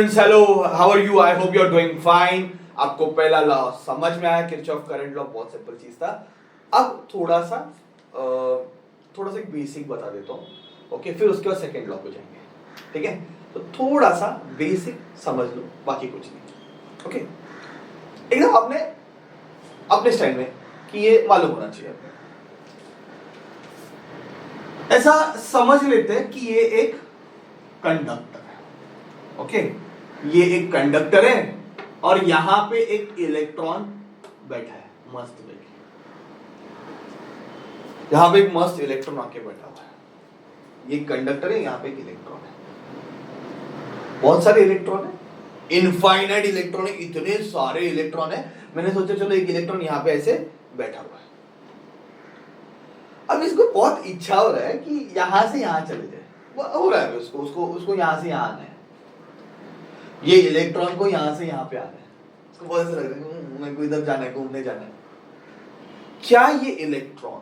Students hello, how are you? I hope you are doing fine. आपको पहला law समझ में आया, किरचॉफ करंट लॉ बहुत सिंपल चीज था। अब थोड़ा सा एक बेसिक बता देता हूँ, ओके? फिर उसके बाद सेकंड लॉ पे जाएंगे, ठीक है? तो थोड़ा सा बेसिक समझ लो, बाकी कुछ नहीं, ओके? एकदम अपने स्टाइल में कि ये मालूम होना चाहिए आपको। ऐसा समझ लेते हैं कि ये एक कंडक्टर है, ओके? ये एक कंडक्टर है और यहां पे एक इलेक्ट्रॉन बैठा है, मस्त बैठा। यहां पे एक मस्त इलेक्ट्रॉन आके बैठा हुआ है। ये कंडक्टर है, यहां पे एक इलेक्ट्रॉन है, बहुत सारे इलेक्ट्रॉन है, इनफाइनाइट इलेक्ट्रॉन है, इतने सारे इलेक्ट्रॉन है। मैंने सोचा चलो एक इलेक्ट्रॉन यहां पे ऐसे बैठा हुआ है। अब इसको बहुत इच्छा हो रहा है कि यहां से यहां चले जाए, हो रहा है उसको यहां से यहां आना है। ये इलेक्ट्रॉन को यहां से यहां पे आना है, उसको बहुत ऐसा लग रहा है मेरे को इधर जाना है, घूमने जाना है। क्या ये इलेक्ट्रॉन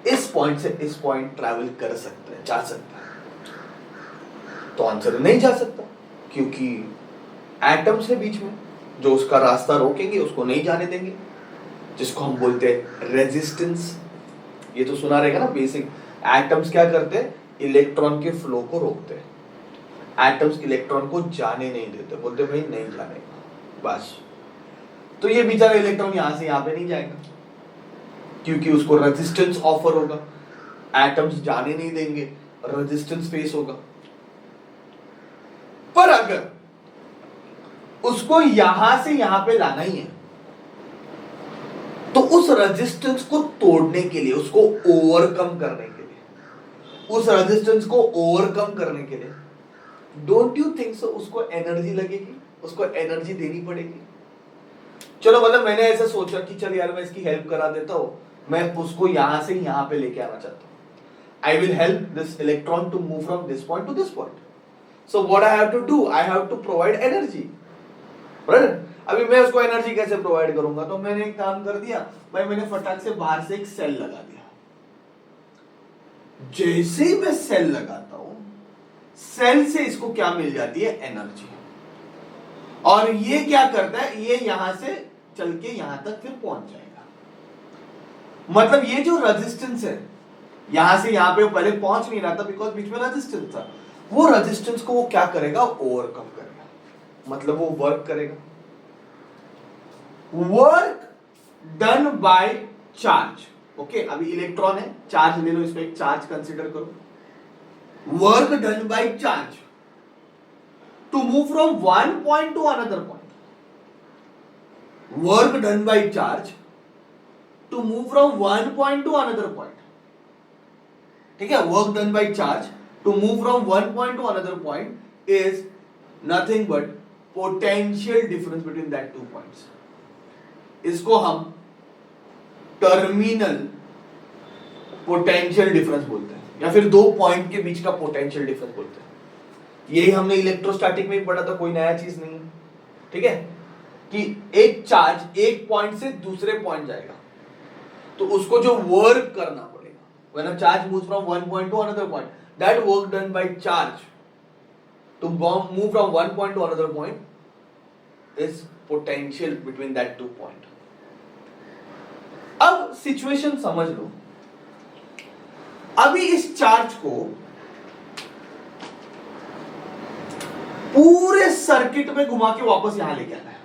इस पॉइंट से इस पॉइंट ट्रैवल कर सकता है, जा सकता है? तो आंसर नहीं जा सकता, क्योंकि एटम्स है बीच में जो उसका रास्ता रोकेंगे, उसको नहीं जाने देंगे, जिसको हम बोलते हैं रेजिस्टेंस। ये तो सुना रहेगा ना बेसिक। एटम्स क्या करते हैं? इलेक्ट्रॉन के फ्लो को रोकते हैं। एटम्स इलेक्ट्रॉन को जाने नहीं देते, बोलते भाई नहीं जाने बस। तो ये बेचारा इलेक्ट्रॉन यहां से यहां पे नहीं जाएगा, क्योंकि उसको रेजिस्टेंस ऑफर होगा। एटम्स जाने नहीं देंगे, रेजिस्टेंस फेस होगा। पर अगर उसको यहां से यहां पे लाना ही है, तो उस रेजिस्टेंस को तोड़ने के लिए, उसको ओवरकम करने के लिए, उस रेजिस्टेंस को ओवरकम करने के लिए, डोंट यू थिंक सो उसको एनर्जी लगेगी, उसको एनर्जी देनी पड़ेगी? चलो मतलब मैंने ऐसा सोचा कि चल यार मैं इसकी हेल्प करा देता हूं, मैं उसको यहां से यहां पे लेके आना चाहता हूं। I will help this electron to move from this point to this point. So what I have to do? I have to provide energy, right? अभी मैं उसको एनर्जी कैसे प्रोवाइड करूंगा? तो मैंने एक काम कर दिया भाई, मैंने फटाक से बाहर से एक सेल लगा दिया। जैसे ही मैं सेल लगाता हूं, सेल से इसको क्या मिल जाती है? एनर्जी। और ये क्या करता है? ये यहां से चल के यहां तक फिर पहुंच जाएगा। मतलब ये जो रेजिस्टेंस है, यहां से यहां पे पहले पहुंच नहीं रहा था बिकॉज बीच में रेजिस्टेंस था। वो रेजिस्टेंस को वो क्या करेगा? ओवरकम करेगा, मतलब वो वर्क करेगा। Work done by charge, okay? अभी इलेक्ट्रॉन है, चार्ज ले लो, इसमें एक चार्ज कंसीडर करो। Work done by charge to move from one point to another point. Work done by charge to move from one point to another point. ठीक है? Work done by charge to move from one point to another point is nothing but potential difference between that two points. इसको हम terminal potential difference बोलते हैं, या फिर दो point के बीच का पोटेंशियल डिफरेंस बोलते हैं। यही हमने इलेक्ट्रोस्टैटिक में पढ़ा था, कोई नया चीज नहीं है, ठीक है? कि एक चार्ज एक पॉइंट से दूसरे पॉइंट जाएगा, तो उसको जो वर्क करना पड़ेगा, when a charge moves from one point to another point, that work done by charge to move from one point to another point is potential between that two point. अब situation समझ लो। अभी इस charge को पूरे circuit में घुमा के वापस यहां लेके आना है।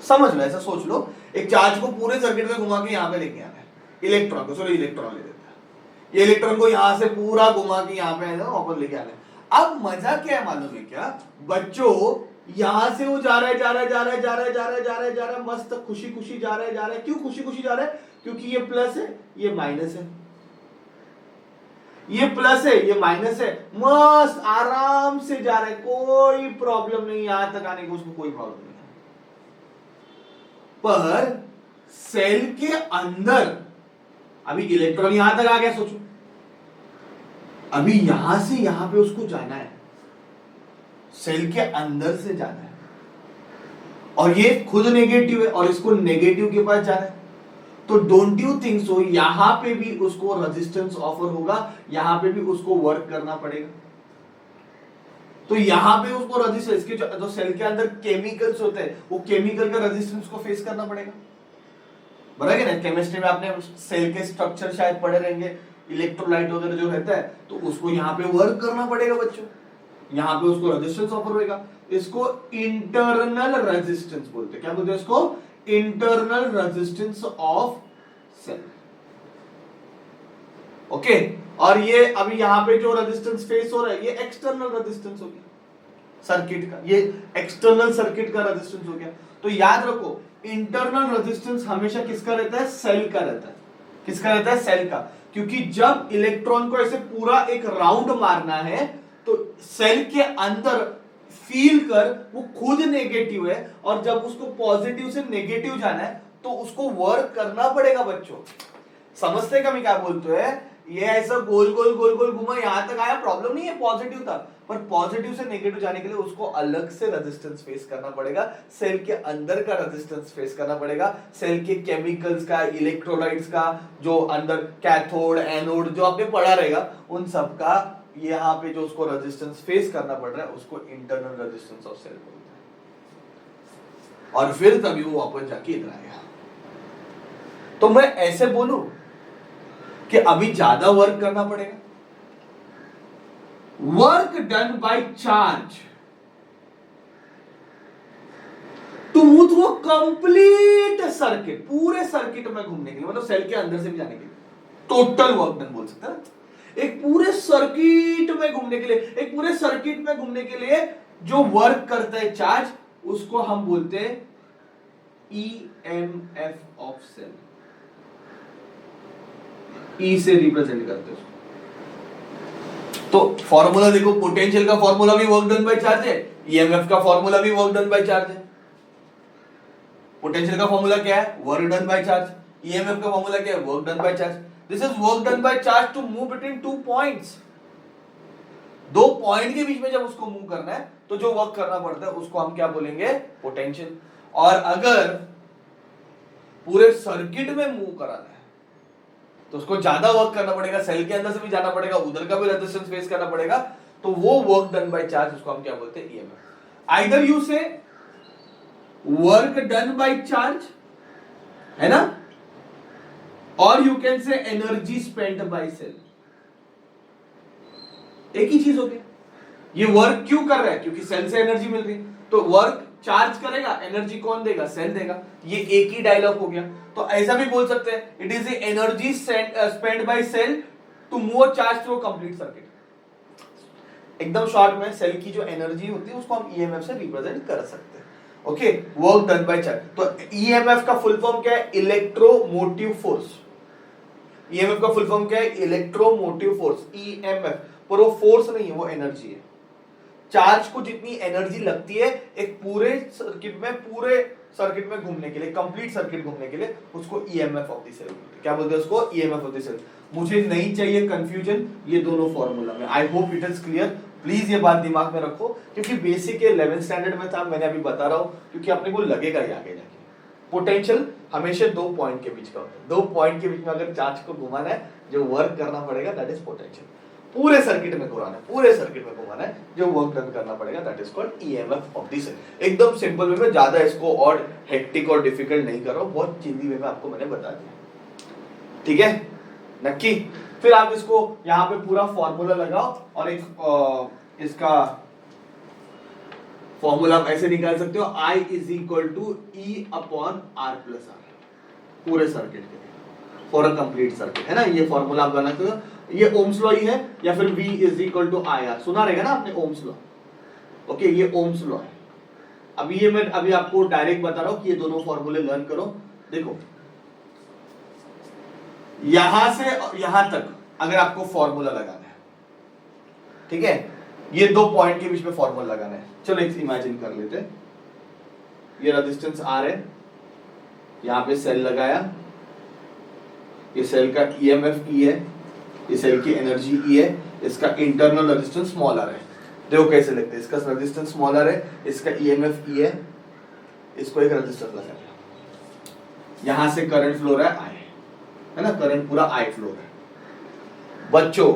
समझ लो, ऐसा सोच लो, एक चार्ज को पूरे सर्किट में घुमा के यहां पे लेके आना है। इलेक्ट्रॉन को, चलो इलेक्ट्रॉन ले लेते हैं। ये इलेक्ट्रॉन को यहां से पूरा घुमा के यहां पे वापस लेके आना है। अब मजा क्या है मालूम है क्या बच्चों? यहां से वो जा रहा है, जा रहा है, जा रहा है, जा रहा है, जा रहा है, जा रहा है, जा रहा है, मस्त खुशी खुशी जा रहा है, जा रहा है। क्यों खुशी खुशी जा रहा है? क्योंकि ये प्लस है, ये माइनस है, ये प्लस है, ये माइनस है, मस्त आराम से जा रहा है, कोई प्रॉब्लम नहीं, यहां तक आने की उसको कोई प्रॉब्लम नहीं है। पर सेल के अंदर अभी इलेक्ट्रॉन यहां तक आ गया, सोचो अभी यहां से यहां पे उसको जाना है, सेल के अंदर से जाना है, और ये खुद नेगेटिव है और इसको नेगेटिव के पास जाना है। तो डोंट यू थिंक सो यहां पे भी उसको रेजिस्टेंस ऑफर होगा, यहां पे भी उसको वर्क करना पड़ेगा? तो यहाँ पे उसको रेजिस्टेंस के जो सेल के अंदर केमिकल्स होते हैं वो केमिकल का रेजिस्टेंस को फेस करना पड़ेगा। बराबर है ना? केमिस्ट्री में आपने सेल के स्ट्रक्चर शायद पढ़े रहेंगे, इलेक्ट्रोलाइट वगैरह जो रहता है, तो उसको यहाँ पे वर्क करना पड़ेगा बच्चों, यहाँ पे उसको रेजिस्टेंस ऑफर होएगा। इसको इंटरनल रेजिस्टेंस बोलते हैं। क्या बोलते हैं इसको? Internal resistance of cell. Okay, और ये अभी यहाँ पे जो रेजिस्टेंस फेस हो रहा है ये एक्सटर्नल रेजिस्टेंस हो गया सर्किट का, ये एक्सटर्नल सर्किट का रेजिस्टेंस हो गया। तो याद रखो इंटरनल रेजिस्टेंस हमेशा किसका रहता है? सेल का रहता है। किसका रहता है? सेल का। क्योंकि जब इलेक्ट्रॉन को ऐसे पूरा एक राउंड मारना है तो सेल के अंदर फील कर वो खुद नेगेटिव है, और जब उसको पॉजिटिव से नेगेटिव जाना है तो उसको वर्क करना पड़ेगा बच्चों। समझते का मैं क्या बोलते हैं? ये ऐसा गोल गोल गोल गोल घुमा यहां तक आया, प्रॉब्लम नहीं है, पॉजिटिव था, पर पॉजिटिव से नेगेटिव जाने के लिए उसको अलग से रेजिस्टेंस फेस करना पड़ेगा, सेल के अंदर का रेजिस्टेंस फेस करना पड़ेगा, सेल के केमिकल्स का, इलेक्ट्रोलाइट्स का, जो अंदर कैथोड एनोड जो आपने पढ़ा रहेगा उन सब का यहाँ पे जो उसको रेजिस्टेंस फेस करना पड़ रहा है उसको इंटरनल रेजिस्टेंस ऑफ सेल बोलते हैं। और फिर तभी वो वापस जाके इधर आएगा। तो मैं ऐसे बोलूं कि अभी ज्यादा वर्क करना पड़ेगा, work done by charge to move through complete circuit, पूरे सर्किट में घूमने के लिए, मतलब सेल के अंदर से भी जाने के लिए टोटल वर्क डन बोल सकते हैं। एक पूरे सर्किट में घूमने के लिए, एक पूरे सर्किट में घूमने के लिए जो वर्क करता है चार्ज, उसको हम बोलते हैं ईएमएफ ऑफ सेल। ई से रिप्रेजेंट करते हैं उसको। तो फॉर्मूला देखो, पोटेंशियल का फॉर्मूला भी वर्क डन बाय चार्ज है, ईएमएफ का फॉर्मूला भी वर्क डन बाय चार्ज है। पोटेंशियल का फॉर्मूला क्या है? Work done by charge. EMF का फॉर्मूला क्या है? Work done by charge. This is work done by charge to move between two points. दो पॉइंट के बीच में जब उसको मूव करना है तो जो वर्क करना पड़ता है उसको हम क्या बोलेंगे? पोटेंशियल। और अगर पूरे सर्किट में मूव कराना है तो उसको ज्यादा वर्क करना पड़ेगा, सेल के अंदर से भी जाना पड़ेगा, उधर का भी रेजिस्टेंस फेस करना पड़ेगा, तो वो वर्क डन बाय चार्ज उसको हम क्या बोलते हैं? EMF. Either you say work done by charge, है ना, और you can say energy spent by cell. एक ही चीज होगी। ये वर्क क्यों कर रहा है? क्योंकि सेल से एनर्जी मिल रही है, तो वर्क चार्ज करेगा, एनर्जी कौन देगा? सेल देगा। ये एक ही डायलॉग हो गया। तो ऐसा भी बोल सकते हैं, it is the energy spend by cell to move charge through complete circuit. एकदम शॉर्ट में सेल की जो एनर्जी होती है उसको हम ईएमएफ से रिप्रेजेंट कर सकते हैं। Okay, work done by charge. तो ईएमएफ का फुल फॉर्म क्या है? Electromotive force. ईएमएफ का फुल फॉर्म क्या है? Electromotive force, EMF. पर वो फोर्स नहीं है, वो एनर्जी है। चार्ज को जितनी एनर्जी लगती है एक पूरे सर्किट में घूमने के लिए, कंप्लीट सर्किट घूमने के लिए, उसको ईएमएफ ऑफ द सेल बोलते हैं। क्या बोलते हैं उसको? EMF of the cell. मुझे नहीं चाहिए कंफ्यूजन ये दोनों फॉर्मूला में। I hope it is clear. Please ये बात दिमाग में रखो, क्योंकि बेसिक 11th स्टैंडर्ड में था, मैंने अभी बता रहा हूं, क्योंकि अपने को लगेगा ये आगे जाके। पोटेंशियल हमेशा दो पॉइंट के बीच का होता है। दो पॉइंट के बीच में अगर चार्ज को घुमाना है, जो वर्क करना पड़ेगा दैट इज पोटेंशियल। पूरे सर्किट में घुमाना है, पूरे सर्किट में घुमाना है, जो वर्क डन करना पड़ेगा that is called EMF of the cell. एकदम सिंपल वे में, ज्यादा इसको और हेक्टिक और डिफिकल्ट नहीं कर रहा हूं, बहुत चिंदी वे में आपको मैंने बता दिया। ठीक है, नक्की। फिर आप इसको यहाँ पे पूरा फॉर्मूला लगाओ और एक इसका फॉर्मूला आप ऐसे निकाल सकते हो, I is equal to E upon R plus R, पूरे सर्किट के लिए, फॉर अ कंप्लीट सर्किट, है ना। ये फॉर्मूला आप बना सकते हो। ये ओम्स लॉ ही है, या फिर V is equal to I R, सुना रहेगा ना आपने ओम्स लॉ। ओके, ये ओम्स लॉ है। अभी ये मैं अभी आपको डायरेक्ट बता रहा हूं कि ये दोनों फॉर्मूले लर्न करो। देखो, यहां से यहां तक अगर आपको फॉर्मूला लगाना है, ठीक है, ये दो पॉइंट के बीच में फॉर्मूला लगाना है। चलो एक इमेजिन कर लेते हैं, ये रेजिस्टेंस R है, यहां पे सेल लगाया, ये सेल का ईएमएफ E है, ये सेल की एनर्जी E है, इसका इंटरनल रेजिस्टेंस स्मॉल r है। देखो कैसे लिखते हैं, इसका रेजिस्टेंस स्मॉल r है, इसका ईएमएफ E है, इसको एक रेजिस्टर लगा दिया, यहां से करंट फ्लो रहा है I, है ना, करंट पूरा I फ्लो रहा है। बच्चों,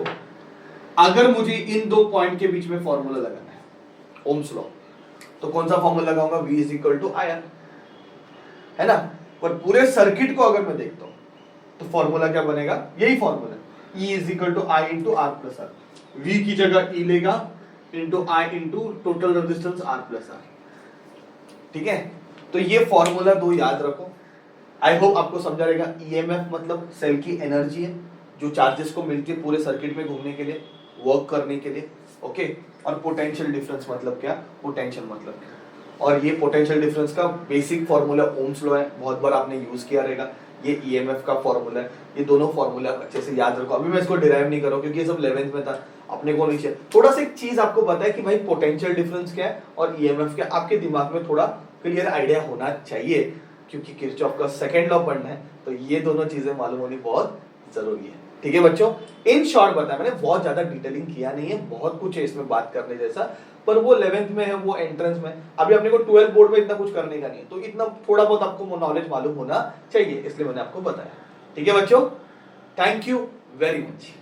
अगर मुझे इन दो पॉइंट के बीच में फॉर्मूला लगाना है, ओम्स लॉ, तो कौन सा फॉर्मूला लगाऊंगा, V is equal to R, है ना। पर पूरे सर्किट को अगर मैं देखता हूं तो फॉर्मूला क्या बनेगा, यही formula, E is equal to I into R plus R, V की जगह E लेगा into I into total resistance R plus R, ठीक है। तो ये फॉर्मूला दो याद रखो। आई होप आपको समझा रहेगा। EMF मतलब सेल की एनर्जी है जो चार्जेस को मिलती है पूरे सर्किट में घूमने के लिए, वर्क करने के लिए, ओके। और पोटेंशियल डिफरेंस मतलब क्या, पोटेंशियल मतलब क्या, और ये पोटेंशियल डिफरेंस का बेसिक फॉर्मूला ओम्स लॉ है, बहुत बार आपने यूज किया रहेगा। ये EMF का फॉर्मूला है, ये दोनों फॉर्मूला अच्छे से याद रखो। अभी मैं इसको डिराइव नहीं कर रहा हूं क्योंकि ये सब 11th में था, अपने को नहीं। थोड़ा सा एक चीज आपको पता है कि भाई पोटेंशियल डिफरेंस क्या है और EMF क्या, आपके दिमाग में थोड़ा क्लियर आइडिया होना चाहिए, क्योंकि किरचॉफ का सेकंड लॉ पढ़ना है, तो ये दोनों चीजें मालूम होनी बहुत जरूरी है, ठीक है बच्चों। इन शॉर्ट बताया मैंने, बहुत ज्यादा डिटेलिंग किया नहीं है, बहुत कुछ है इसमें बात करने जैसा, पर वो 11th में है, वो एंट्रेंस में। अभी अपने को 12th बोर्ड में इतना कुछ करने का नहीं है, तो इतना थोड़ा बहुत आपको नॉलेज मालूम होना चाहिए, इसलिए मैंने आपको बताया, ठीक है बच्चों। Thank you very much.